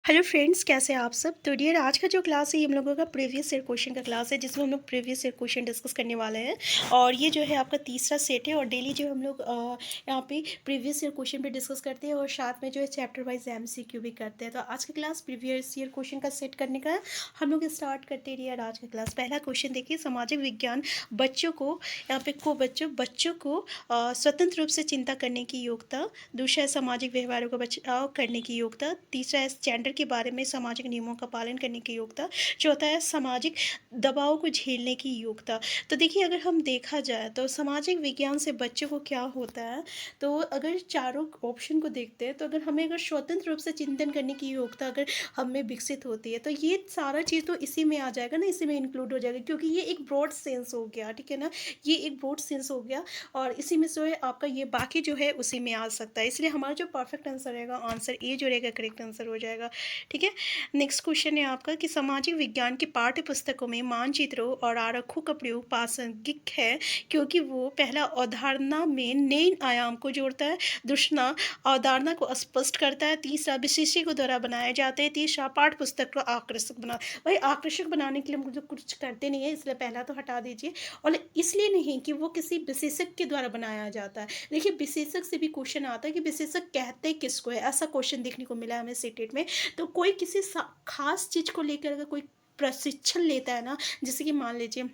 Hello friends, कैसे हैं आप सब। तो डियर, आज का जो क्लास है ये हम लोगों का प्रीवियस ईयर क्वेश्चन का क्लास है, जिसमें हम लोग प्रीवियस ईयर क्वेश्चन डिस्कस करने वाले हैं। और ये जो है आपका तीसरा सेट है, और डेली जो हम लोग यहाँ पे प्रीवियस ईयर क्वेश्चन पे डिस्कस करते हैं, और साथ में जो है चैप्टर वाइज एमसीक्यू भी करते हैं। तो आज का क्लास प्रीवियस ईयर क्वेश्चन का सेट करने का है। हम लोग स्टार्ट करते हैं डियर आज का क्लास। पहला क्वेश्चन देखिए, सामाजिक विज्ञान बच्चों को, यहाँ पे को बच्चों को स्वतंत्र रूप से चिंता करने की योग्यता। दूसरा है सामाजिक व्यवहारों का बचाव करने की योग्यता। तीसरा है जेंडर के बारे में सामाजिक नियमों का पालन करने की योग्यता। चौथा है सामाजिक दबाव को झेलने की योग्यता। तो देखिए, अगर हम देखा जाए तो सामाजिक विज्ञान से बच्चों को क्या होता है, तो अगर चारों ऑप्शन को देखते हैं, तो अगर स्वतंत्र रूप से चिंतन करने की योग्यता अगर हम में विकसित होती है, तो ये सारा चीज़ तो इसी में आ जाएगा ना, इसी में इंक्लूड हो जाएगा, क्योंकि ये एक ब्रॉड सेंस हो गया, ठीक है ना। ये एक ब्रॉड सेंस हो गया, और इसी में जो है आपका ये बाकी जो है उसी में आ सकता है। इसलिए हमारा जो परफेक्ट आंसर रहेगा, आंसर ए जो रहेगा करेक्ट आंसर हो जाएगा, ठीक है। नेक्स्ट क्वेश्चन है आपका कि सामाजिक विज्ञान की पाठ्य पुस्तकों में मानचित्रों और आरेखों का प्रयोग प्रासंगिक है, क्योंकि वो पहला अवधारणा में नए आयाम को जोड़ता है, दूसरा अवधारणा को स्पष्ट करता है, तीसरा विशेषज्ञों द्वारा बनाए जाते हैं, तीसरा पाठ्य पुस्तक को आकर्षक बना। भाई, आकर्षक बनाने के लिए हम जो कुछ करते नहीं है, इसलिए पहला तो हटा दीजिए। और इसलिए नहीं कि वो किसी विशेषज्ञ के द्वारा बनाया जाता है। देखिए, विशेषज्ञ से भी क्वेश्चन आता है कि विशेषज्ञ कहते किसको है, ऐसा क्वेश्चन देखने को मिला है हमें सीटेट में। तो कोई किसी खास चीज़ को लेकर अगर कोई प्रशिक्षण लेता है ना, जैसे कि मान लीजिए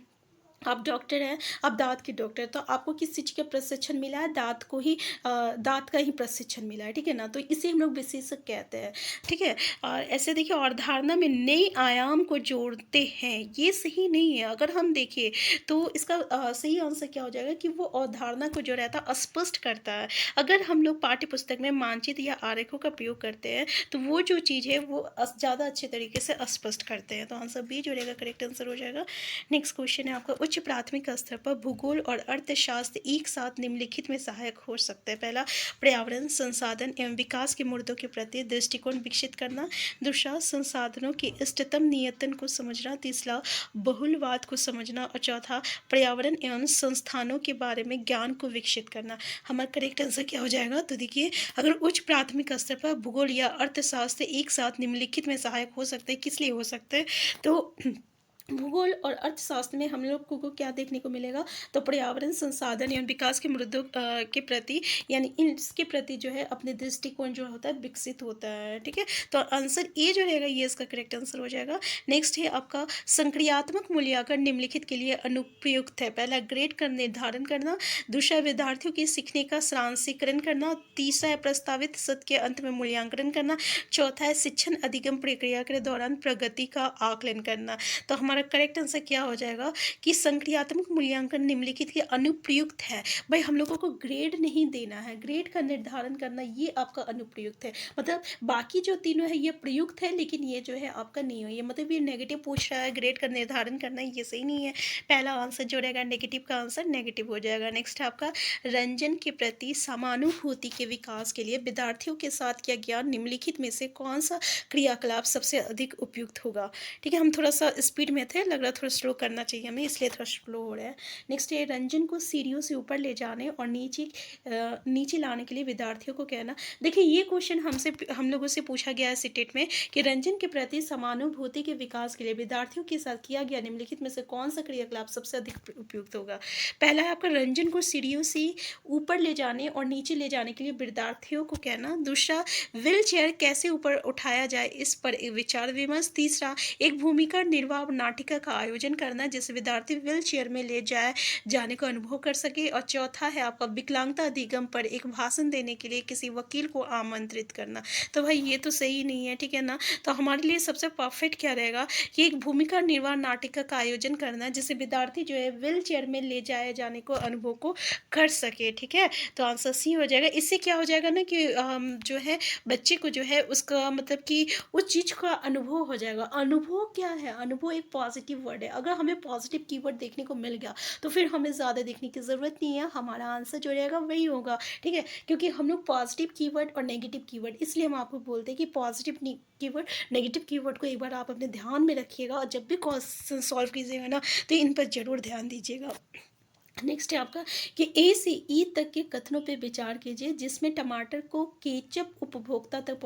आप डॉक्टर हैं, आप दाँत के डॉक्टर, तो आपको किस चीज़ का प्रशिक्षण मिला है, दाँत का ही प्रशिक्षण मिला है, ठीक है ना। तो इसे हम लोग विशेषज्ञ कहते हैं, ठीक है। और ऐसे देखिए, अवधारणा में नए आयाम को जोड़ते हैं, ये सही नहीं है। अगर हम देखें तो इसका सही आंसर क्या हो जाएगा कि वो अवधारणा को जो रहता है स्पष्ट करता है। अगर हम लोग पाठ्य पुस्तक में मानचित्र या आरेखों का प्रयोग करते हैं, तो वो जो चीज़ है वो ज़्यादा अच्छे तरीके से स्पष्ट करते हैं। तो आंसर बी जो रहेगा करेक्ट आंसर हो जाएगा। नेक्स्ट क्वेश्चन है आपका, उच्च प्राथमिक स्तर पर भूगोल और अर्थशास्त्र एक साथ निम्नलिखित में सहायक हो सकते हैं। पहला, पर्यावरण संसाधन एवं विकास के मुद्दों के प्रति दृष्टिकोण विकसित करना। दूसरा, संसाधनों के इष्टतम नियंत्रण को समझना। तीसरा, बहुलवाद को समझना। और चौथा, पर्यावरण एवं संस्थानों के बारे में ज्ञान को विकसित करना। हमारा करेक्ट आंसर क्या हो जाएगा, तो देखिए, अगर उच्च प्राथमिक स्तर पर भूगोल या अर्थशास्त्र एक साथ निम्नलिखित में सहायक हो सकते हैं, किस लिए हो सकते हैं, तो भूगोल और अर्थशास्त्र में हम लोग को क्या देखने को मिलेगा, तो पर्यावरण संसाधन एवं विकास के मुद्दों के प्रति, यानी इसके प्रति जो है अपने दृष्टिकोण जो होता है विकसित होता है, ठीक है। तो आंसर ए जो रहेगा ये इसका करेक्ट आंसर हो जाएगा। नेक्स्ट है आपका, संक्रियात्मक मूल्यांकन निम्नलिखित के लिए अनुपयुक्त है। पहला, ग्रेड का निर्धारण करना। दूसरा, विद्यार्थियों के सीखने का सारांशीकरण करना। तीसरा है प्रस्तावित सत्र के अंत में मूल्यांकन करना। चौथा है शिक्षण अधिगम प्रक्रिया के दौरान प्रगति का आकलन करना। तो हमारा करेक्ट आंसर क्या हो जाएगा कि संक्रियात्मक मूल्यांकन निम्नलिखित के अनुप्रयुक्त है। भाई, हम लोगों को ग्रेड नहीं देना है, ग्रेड का निर्धारण करना ये आपका अनुप्रयुक्त है। मतलब बाकी जो तीनों है ये प्रयुक्त है, लेकिन ये जो है आपका नहीं हो, ये मतलब ये नेगेटिव पूछ रहा है, ग्रेड का निर्धारण करना ये सही नहीं है। पहला आंसर जो रहेगा नेगेटिव का आंसर नेगेटिव हो जाएगा। नेक्स्ट है आपका, रंजन के प्रति समानुभूति के विकास के लिए विद्यार्थियों के साथ किया गया निम्नलिखित में से कौन सा क्रियाकलाप सबसे अधिक उपयुक्त होगा। ठीक है, हम थोड़ा सा स्पीड में थे, लग रहा थोड़ा स्लो करना चाहिए हमें, इसलिए थोड़ा स्लो हो रहा है। नेक्स्ट है, रंजन को सीढ़ियों से ऊपर ले जाने और नीचे लाने के लिए विद्यार्थियों को कहना। देखिए, ये क्वेश्चन हम लोगों से पूछा गया है सिटेट में कि रंजन के प्रति समानुभूति के विकास के लिए विद्यार्थियों के साथ किया गया निम्नलिखित में से कौन सा क्रियाकलाप सबसे अधिक उपयुक्त होगा। पहला है आपका, रंजन को सीढ़ियों से ऊपर ले जाने और नीचे ले जाने के लिए विद्यार्थियों को कहना। दूसरा, व्हील चेयर कैसे ऊपर उठाया जाए इस पर एक विचार विमर्श। तीसरा, एक भूमिका निर्वाह नाटिका का आयोजन करना जिससे विद्यार्थी व्हील चेयर में ले जाने का अनुभव कर सके। और चौथा है आपका, विकलांगता अधिगम पर एक भाषण देने के लिए किसी वकील को आमंत्रित करना। तो भाई ये तो सही नहीं है, ठीक है ना। तो हमारे लिए सबसे परफेक्ट क्या रहेगा कि एक भूमिका निर्वाह नाटिका का आयोजन करना जिससे विद्यार्थी जो है व्हील चेयर में ले जाए जाने को अनुभव को कर सके, ठीक है। तो आंसर सी हो जाएगा। इससे क्या हो जाएगा ना कि जो है बच्चे को जो है उसका मतलब कि उस चीज़ का अनुभव हो जाएगा। अनुभव क्या है, अनुभव एक पॉजिटिव वर्ड है। अगर हमें पॉजिटिव कीवर्ड देखने को मिल गया तो फिर हमें ज़्यादा देखने की ज़रूरत नहीं है, हमारा आंसर जो रहेगा वही होगा, ठीक है। क्योंकि हम लोग पॉजिटिव कीवर्ड और नेगेटिव कीवर्ड, इसलिए हम आपको बोलते हैं कि पॉजिटिव कीवर्ड नेगेटिव कीवर्ड को एक बार आप अपने ध्यान में रखिएगा, और जब भी क्वेश्चन सॉल्व कीजिएगा ना तो इन पर ज़रूर ध्यान दीजिएगा। नेक्स्ट है आपका कि ए से ई तक के कथनों पे विचार कीजिए जिसमें टमाटर को केचप उपभोक्ता तक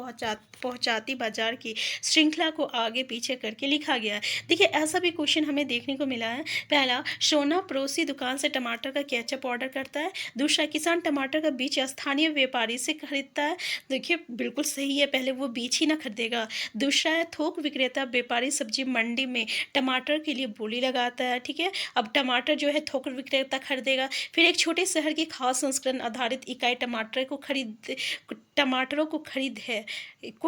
पहुंचाती बाजार की श्रृंखला को आगे पीछे करके लिखा गया है। देखिए ऐसा भी क्वेश्चन हमें देखने को मिला है। पहला, सोना पड़ोसी दुकान से टमाटर का केचप ऑर्डर करता है। दूसरा, किसान टमाटर का बीज स्थानीय व्यापारी से खरीदता है। देखिए बिल्कुल सही है, पहले वो बीज ही ना खरीदेगा। दूसरा है, थोक विक्रेता व्यापारी सब्जी मंडी में टमाटर के लिए बोली लगाता है। ठीक है, अब टमाटर जो है थोक विक्रेता खरीदेगा। फिर एक छोटे शहर की खास संस्करण आधारित इकाई टमाटरों को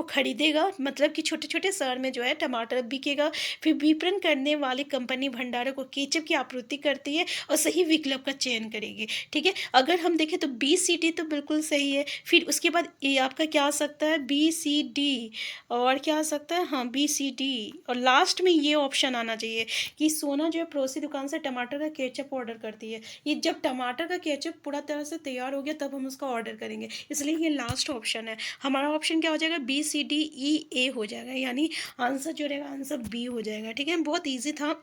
खरीदेगा, मतलब कि छोटे छोटे शहर में जो है टमाटर बिकेगा। फिर विपणन करने वाली कंपनी भंडारों को केचप की आपूर्ति करती है और सही विकल्प का चयन करेगी। ठीक है, अगर हम देखें तो बी सी डी तो बिल्कुल सही है। फिर उसके बाद ये आपका क्या आ सकता है, बी सी डी, और क्या आ सकता है, हाँ बी सी डी, और लास्ट में ये ऑप्शन आना चाहिए कि सोना जो है पड़ोसी दुकान से टमाटर का केचप ऑर्डर करती है। ये जब टमाटर का केचप पूरा तरह से तैयार हो गया तब हम उसका ऑर्डर करेंगे, इसलिए ये लास्ट ऑप्शन है। हमारा ऑप्शन क्या हो जाएगा, बी सी डी ई ए हो जाएगा, यानी आंसर जो रहेगा आंसर बी हो जाएगा। ठीक है, बहुत ईजी था।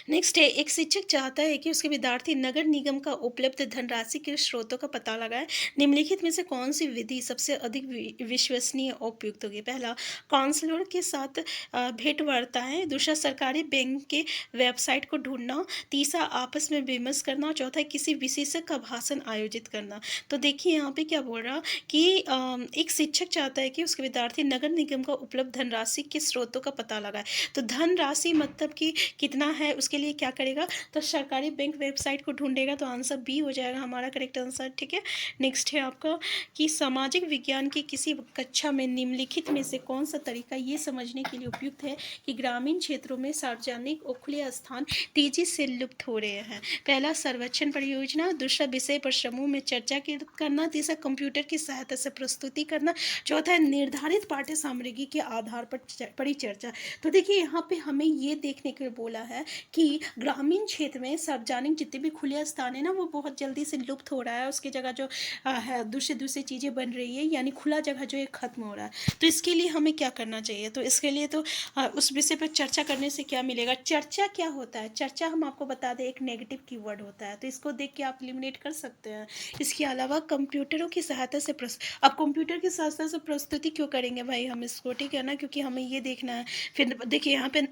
नेक्स्ट है, एक शिक्षक चाहता है कि उसके विद्यार्थी नगर निगम का उपलब्ध धनराशि के स्रोतों का पता लगाए। निम्नलिखित में से कौन सी विधि सबसे अधिक विश्वसनीय और उपयुक्त होगी। पहला, काउंसलर के साथ भेंटवार्ताएं। दूसरा, सरकारी बैंक के वेबसाइट को ढूंढना। तीसरा, आपस में विमर्श करना। चौथा, किसी विशेषज्ञ का भाषण आयोजित करना। तो देखिए यहाँ पे क्या बोल रहा कि एक शिक्षक चाहता है कि उसके विद्यार्थी नगर निगम का उपलब्ध धनराशि के स्रोतों का पता लगाए। तो धनराशि मतलब कि कितना है, उसके लिए क्या करेगा, तो सरकारी बैंक वेबसाइट को ढूंढेगा। तो आंसर बी हो जाएगा हमारा करेक्ट आंसर। ठीक है, नेक्स्ट है आपका कि सामाजिक विज्ञान की किसी कक्षा में निम्नलिखित में से कौन सा तरीका ये समझने के लिए उपयुक्त है कि ग्रामीण क्षेत्रों में सार्वजनिक और खुले स्थान तेजी से लुप्त हो रहे हैं। पहला, सर्वेक्षण परियोजना। दूसरा, विषय पर समूह में चर्चा करना। तीसरा, कंप्यूटर की सहायता से प्रस्तुति करना। चौथा है, निर्धारित पाठ्य सामग्री के आधार पर परिचर्चा। तो देखिए यहाँ पे हमें ये देखने के लिए बोला है कि ग्रामीण क्षेत्र में सार्वजनिक जितने भी खुले स्थान है ना वो बहुत जल्दी से लुप्त हो रहा है, उसकी जगह जो है दूसरी चीज़ें बन रही है, यानी खुला जगह जो है खत्म हो रहा है। तो इसके लिए हमें क्या करना चाहिए, तो इसके लिए तो उस विषय पर चर्चा करने से क्या मिलेगा। चर्चा क्या होता है, चर्चा हम आपको बता दें एक नेगेटिव कीवर्ड होता है, तो इसको देख के आप एलिमिनेट कर सकते हैं। इसके अलावा कंप्यूटरों की सहायता से अब कंप्यूटर की सहायता से प्रस्तुति क्यों करेंगे भाई हम इसको, ठीक है ना, क्योंकि हमें ये देखना है। फिर देखिए यहाँ पे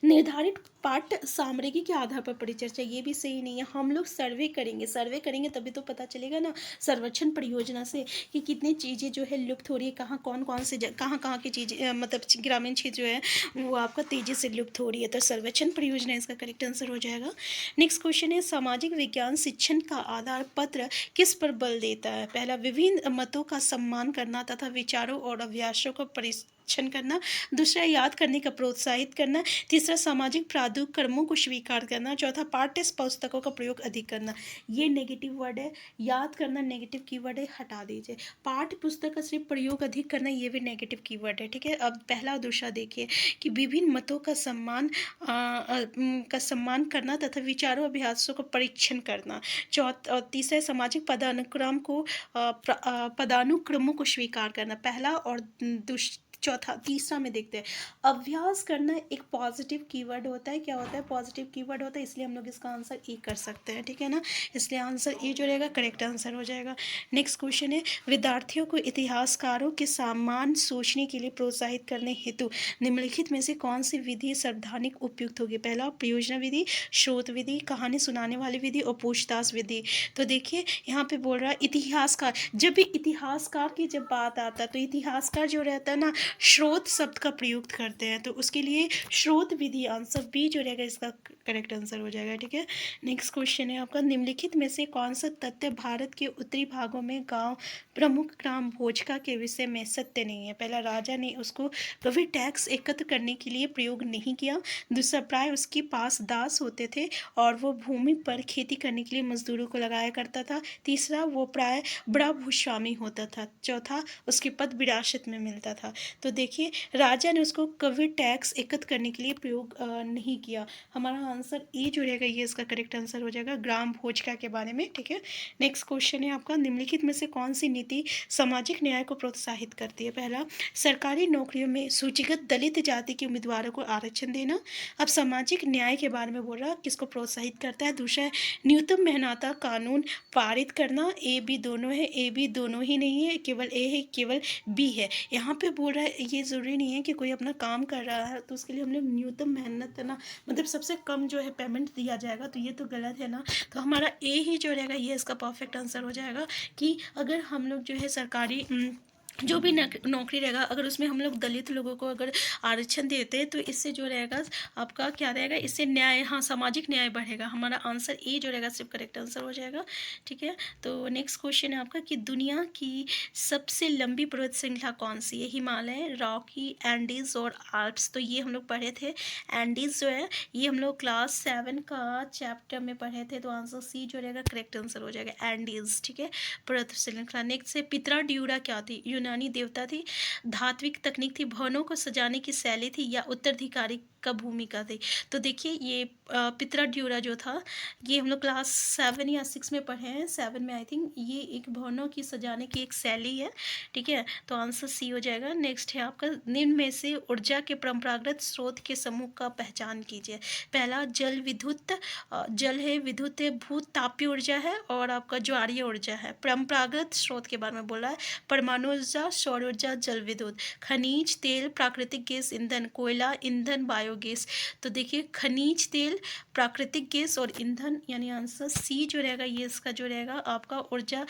निर्धारित पाठ्य सामग्री के आधार पर परिचर्चा, ये भी सही नहीं है। हम लोग सर्वे करेंगे तभी तो पता चलेगा ना सर्वेक्षण परियोजना से कि कितनी चीज़ें जो है लुप्त हो रही है, कहाँ कौन से कहाँ की चीज़ें मतलब ग्रामीण क्षेत्र जो है वो आपका तेज़ी से लुप्त हो रही है। तो सर्वेक्षण परियोजना इसका करेक्ट आंसर हो जाएगा। नेक्स्ट क्वेश्चन है, सामाजिक विज्ञान शिक्षण का आधार पत्र किस पर बल देता है। पहला, विभिन्न मतों का सम्मान करना तथा विचारों और अभ्यासों को परीक्षण करना। दूसरा, याद करने का प्रोत्साहित करना। तीसरा, सामाजिक क्रमों को स्वीकार करना। चौथा, पाठ्य पुस्तकों का प्रयोग अधिक करना। ये नेगेटिव वर्ड है, याद करना नेगेटिव कीवर्ड है, हटा दीजिए। पाठ्य पुस्तक का सिर्फ प्रयोग अधिक करना, ये भी नेगेटिव कीवर्ड है। ठीक है, अब पहला और दूसरा देखिए कि विभिन्न मतों का सम्मान करना तथा विचारों अभ्यासों को परीक्षण करना। तीसरा, सामाजिक पदानुक्रमों को स्वीकार करना। पहला और तीसरा में देखते हैं। अभ्यास करना एक पॉजिटिव कीवर्ड होता है, क्या होता है, पॉजिटिव कीवर्ड होता है, इसलिए हम लोग इसका आंसर ए कर सकते हैं। ठीक है ना, इसलिए आंसर ए जो रहेगा करेक्ट आंसर हो जाएगा। नेक्स्ट क्वेश्चन है, विद्यार्थियों को इतिहासकारों के समान सोचने के लिए प्रोत्साहित करने हेतु निम्नलिखित में से कौन सी विधि सर्वाधिक उपयुक्त होगी। पहला, प्रयोजना विधि, स्रोत विधि, कहानी सुनाने वाली विधि और पूछताछ विधि। तो देखिए यहाँ पे बोल रहा है इतिहासकार, जब भी इतिहासकार की जब बात आता है तो इतिहासकार जो रहता है ना स्रोत शब्द का प्रयोग करते हैं, तो उसके लिए स्रोत विधि आंसर बी जो रहेगा इसका करेक्ट आंसर हो जाएगा। ठीक है, नेक्स्ट क्वेश्चन है आपका, निम्नलिखित में से कौन सा तथ्य भारत के उत्तरी भागों में गांव प्रमुख ग्राम भोजका के विषय में सत्य नहीं है। पहला, राजा ने उसको कभी टैक्स एकत्र करने के लिए प्रयोग नहीं किया। दूसरा, प्राय उसके पास दास होते थे और वो भूमि पर खेती करने के लिए मजदूरों को लगाया करता था। तीसरा, वो प्राय बड़ा भूस्वामी होता था। चौथा, उसके पद विरासत में मिलता था। तो देखिए राजा ने उसको कभी टैक्स एकत्र करने के लिए प्रयोग नहीं किया। हमारा आंसर ए जो रहेगा ये इसका करेक्ट आंसर हो जाएगा, ग्राम भोजका के बारे में। ठीक है, नेक्स्ट क्वेश्चन है आपका, निम्नलिखित में से कौन सी नीति सामाजिक न्याय को प्रोत्साहित करती है? पहला, सरकारी नौकरियों में सूचीगत दलित जाति के उम्मीदवारों को आरक्षण देना। अब सामाजिक न्याय के बारे में बोल रहा है, किसको प्रोत्साहित करता है? दूसरा है न्यूनतम मेहनता कानून पारित करना। ए बी दोनों है, ए बी दोनों ही नहीं है, केवल ए है, केवल बी है। यहाँ पे बोल रहा है ये ज़रूरी नहीं है कि कोई अपना काम कर रहा है तो उसके लिए हम लोग न्यूनतम मेहनत करना, मतलब सबसे कम जो है पेमेंट दिया जाएगा, तो ये तो गलत है ना। तो हमारा ए ही जो रहेगा ये इसका परफेक्ट आंसर हो जाएगा कि अगर हम लोग जो है सरकारी जो भी नौकरी रहेगा, अगर उसमें हम लोग दलित लोगों को अगर आरक्षण देते हैं तो इससे जो रहेगा आपका क्या रहेगा, इससे न्याय, हाँ सामाजिक न्याय बढ़ेगा। हमारा आंसर ए जो रहेगा सिर्फ करेक्ट आंसर हो जाएगा। ठीक है, तो नेक्स्ट क्वेश्चन है आपका कि दुनिया की सबसे लंबी पर्वत श्रृंखला कौन सी है? हिमालय, रॉकी, एंडीज और आल्प्स। तो ये हम लोग पढ़े थे, एंडीज जो है ये हम लोग क्लास 7 का चैप्टर में पढ़े थे, तो आंसर सी जो रहेगा करेक्ट आंसर हो जाएगा, एंडीज। ठीक है, पर्वत श्रृंखला। नेक्स्ट है पित्रा ड्यूरा क्या थी? यूनानी देवता थी, धात्विक तकनीक थी, भवनों को सजाने की शैली थी, या उत्तराधिकारी का भूमिका थी? तो देखिए ये पित्रा ड्यूरा जो था ये हम लोग क्लास 7 या 6 में पढ़े हैं, 7 में आई थिंक। ये एक भवनों की सजाने की एक शैली है। ठीक है, तो आंसर सी हो जाएगा। नेक्स्ट है आपका, निम्न में से ऊर्जा के परंपरागत स्रोत के समूह का पहचान कीजिए। पहला जल विद्युत, जल है, विद्युत है, भूत तापीय ऊर्जा है, और आपका ज्वारीय ऊर्जा है। परंपरागत स्रोत के बारे में बोला है, परमाणु ऊर्जा, सौर ऊर्जा, जल विद्युत। खनिज तेल, प्राकृतिक गैस, ईंधन, कोयला, ईंधन, बायोगैस। तो देखिए खनिज तेल, प्राकृतिक गैस और ईंधन, यानी आंसर सी जो रहेगा ये इसका जो रहेगा आपका ऊर्जा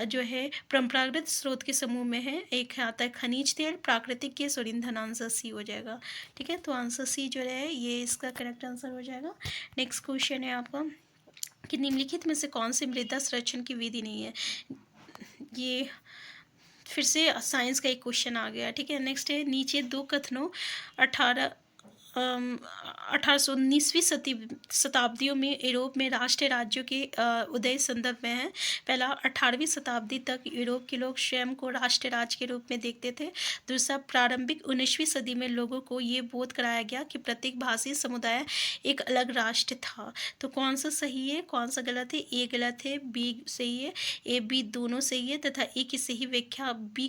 जो है परंपरागत स्रोत के समूह में है। एक आता है खनिज तेल, प्राकृतिक गैस और ईंधन, आंसर सी हो जाएगा। ठीक है, तो आंसर सी जो है ये इसका करेक्ट आंसर हो जाएगा। नेक्स्ट क्वेश्चन है आपका कि निम्नलिखित में से कौन सी मृदा संरक्षण की विधि नहीं है? ये फिर से साइंस का एक क्वेश्चन आ गया। ठीक है, नेक्स्ट है नीचे दो कथनों 1819वीं शताब्दियों में यूरोप में राष्ट्रीय राज्यों के उदय संदर्भ में है। पहला, 18वीं शताब्दी तक यूरोप के लोग स्वयं को राष्ट्रीय राज्य के रूप में देखते थे। दूसरा, प्रारंभिक 19वीं सदी में लोगों को ये बोध कराया गया कि प्रत्येक भाषी समुदाय एक अलग राष्ट्र था। तो कौन सा सही है, कौन सा गलत है? ए गलत है, बी सही है, ए बी दोनों सही है, तथा ए की सही व्याख्या बी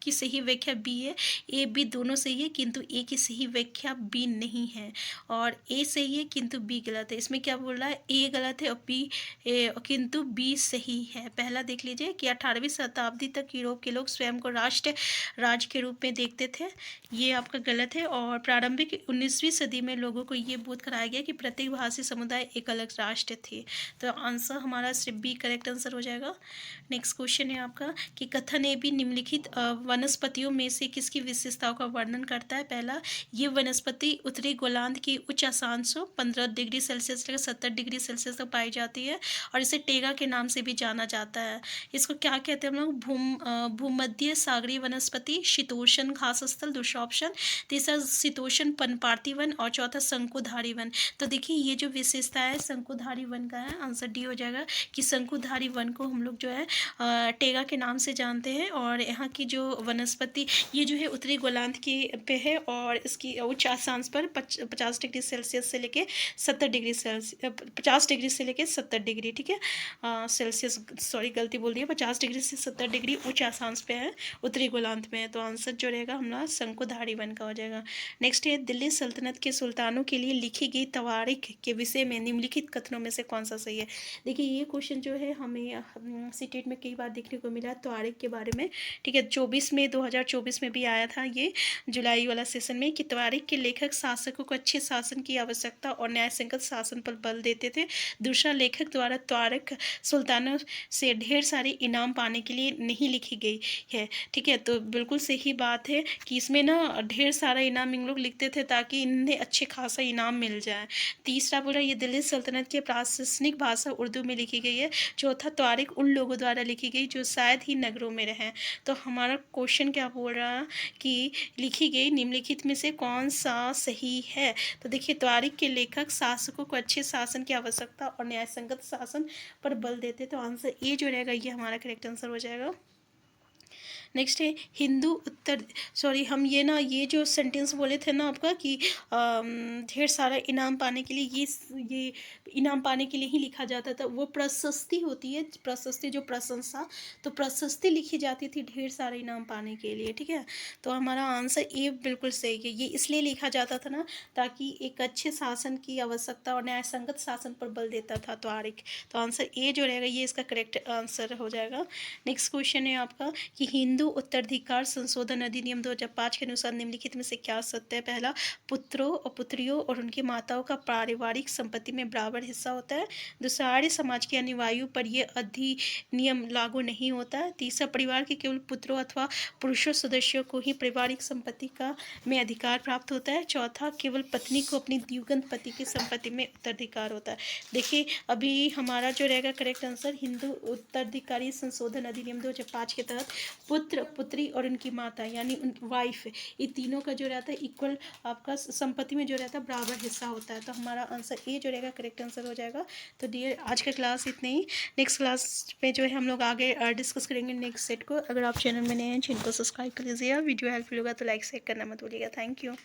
की सही व्याख्या बी है। ए बी दोनों सही है किंतु ए की सही व्याख्या बी नहीं है, और ए सही है किंतु बी गलत है। इसमें क्या बोल रहा है, ए गलत है और बी किंतु बी सही है। पहला देख लीजिए कि 18वीं शताब्दी तक यूरोप के लोग स्वयं को राष्ट्र राज्य के रूप में देखते थे, ये आपका गलत है। और प्रारंभिक 19वीं सदी में लोगों को ये बोध कराया गया कि प्रत्येक भाषी समुदाय एक अलग राष्ट्र थे। तो आंसर हमारा सिर्फ बी करेक्ट आंसर हो जाएगा। नेक्स्ट क्वेश्चन है आपका कि कथन ए भी निम्नलिखित वनस्पतियों में से किसकी विशेषताओं का वर्णन करता है? पहला, ये वनस्पति उत्तरी गोलार्ध की उच्च अक्षांशों 15 डिग्री सेल्सियस से 70 डिग्री सेल्सियस तक पाई जाती है, और इसे टेगा के नाम से भी जाना जाता है। इसको क्या कहते हैं हम लोग? भूमध्य सागरीय वनस्पति, शीतोष्ण घास स्थल, दूसरा ऑप्शन। तीसरा, शीतोष्ण पर्णपाती वन, और चौथा शंकुधारी वन। तो देखिए ये जो विशेषता है शंकुधारी वन का है, आंसर डी हो जाएगा कि शंकुधारी वन को हम लोग जो है टेगा के नाम से जानते हैं। और यहाँ की जो वनस्पति ये जो है उत्तरी गोलार्ध की पे है, और इसकी उच्च अक्षांश पर 50 डिग्री सेल्सियस से लेके 70 डिग्री सेल्सियस, 50 डिग्री से लेके 70 डिग्री, ठीक है, सेल्सियस, सॉरी गलती बोल दी है, 50 डिग्री से 70 डिग्री उच्च अक्षांश पे है, उत्तरी गोलार्ध में है। तो आंसर जो रहेगा हमारा शंकुधारी वन का हो जाएगा। नेक्स्ट है दिल्ली सल्तनत के सुल्तानों के लिए लिखी गई तवारीख के विषय में निम्नलिखित कथनों में से कौन सा सही है? देखिए ये क्वेश्चन जो है हमें सीटेट में कई बार देखने को मिला तवारीख के बारे में। ठीक है, 2024 में भी आया था ये जुलाई वाला सेशन में कि तवारीख के लेखक शासकों को अच्छे शासन की आवश्यकता और न्यायसंगत शासन पर बल देते थे। दूसरा, लेखक द्वारा तवारीख सुल्तानों से ढेर सारे इनाम पाने के लिए नहीं लिखी गई है। ठीक है, तो बिल्कुल सही बात है कि इसमें ना ढेर सारा इनाम इन लोग लिखते थे ताकि इन्हें अच्छे खासा इनाम मिल जाए। तीसरा बोला ये दिल्ली सल्तनत की प्रशासनिक भाषा उर्दू में लिखी गई है। चौथा, तवारीख उन लोगों द्वारा लिखी गई जो शायद ही नगरों में रहें। तो हमारा क्वेश्चन क्या बोल रहा है कि लिखी गई निम्नलिखित में से कौन सा सही है? तो देखिए तवारीख के लेखक शासकों को अच्छे शासन की आवश्यकता और न्यायसंगत शासन पर बल देते, तो आंसर ए जो रहेगा ये हमारा करेक्ट आंसर हो जाएगा। नेक्स्ट है हिंदू उत्तर सॉरी हम ये जो सेंटेंस बोले थे ना आपका कि ढेर सारा इनाम पाने के लिए ये इनाम पाने के लिए ही लिखा जाता था, वो प्रशस्ति होती है, प्रशस्ति जो प्रशंसा, तो प्रशस्ति लिखी जाती थी ढेर सारे इनाम पाने के लिए, ठीक है। तो हमारा आंसर ए बिल्कुल सही है। ये इसलिए लिखा जाता था ना ताकि एक अच्छे शासन की आवश्यकता और न्याय संगत शासन पर बल देता था। तो आंसर ए जो रहेगा ये इसका करेक्ट आंसर हो जाएगा। नेक्स्ट क्वेश्चन है आपका कि हिंदू उत्तराधिकार संशोधन अधिनियम 2005 के अनुसार निम्नलिखित में से क्या सत्य है। पहला, पुत्रों और पुत्रियों और उनकी माताओं का पारिवारिक संपत्ति में बराबर हिस्सा होता है। दूसरा, आर्य समाज के अनुयायियों पर यह अधिनियम लागू नहीं होता है। तीसरा, परिवार के केवल पुत्रों अथवा पुरुषों सदस्यों को ही पारिवारिक संपत्ति का में अधिकार प्राप्त होता है। चौथा, केवल पत्नी को अपनी दिवंगत पति की संपत्ति में उत्तराधिकार होता है। देखिए अभी हमारा जो रहेगा करेक्ट आंसर हिंदू उत्तराधिकारी संशोधन अधिनियम 2005 के तहत पुत्र, पुत्री और उनकी माता यानी वाइफ, ये तीनों का जो रहता है इक्वल आपका संपत्ति में जो रहता है बराबर हिस्सा होता है। तो हमारा आंसर ए जो रहेगा करेक्ट आंसर हो जाएगा। तो डियर आज का क्लास इतने ही। नेक्स्ट क्लास पे जो है हम लोग आगे डिस्कस करेंगे नेक्स्ट सेट को। अगर आप चैनल में नए हैं चैनल को सब्सक्राइब कर लीजिएगा। वीडियो हेल्पफुल होगा तो लाइक शेयर करना मत भूलिएगा। Thank you.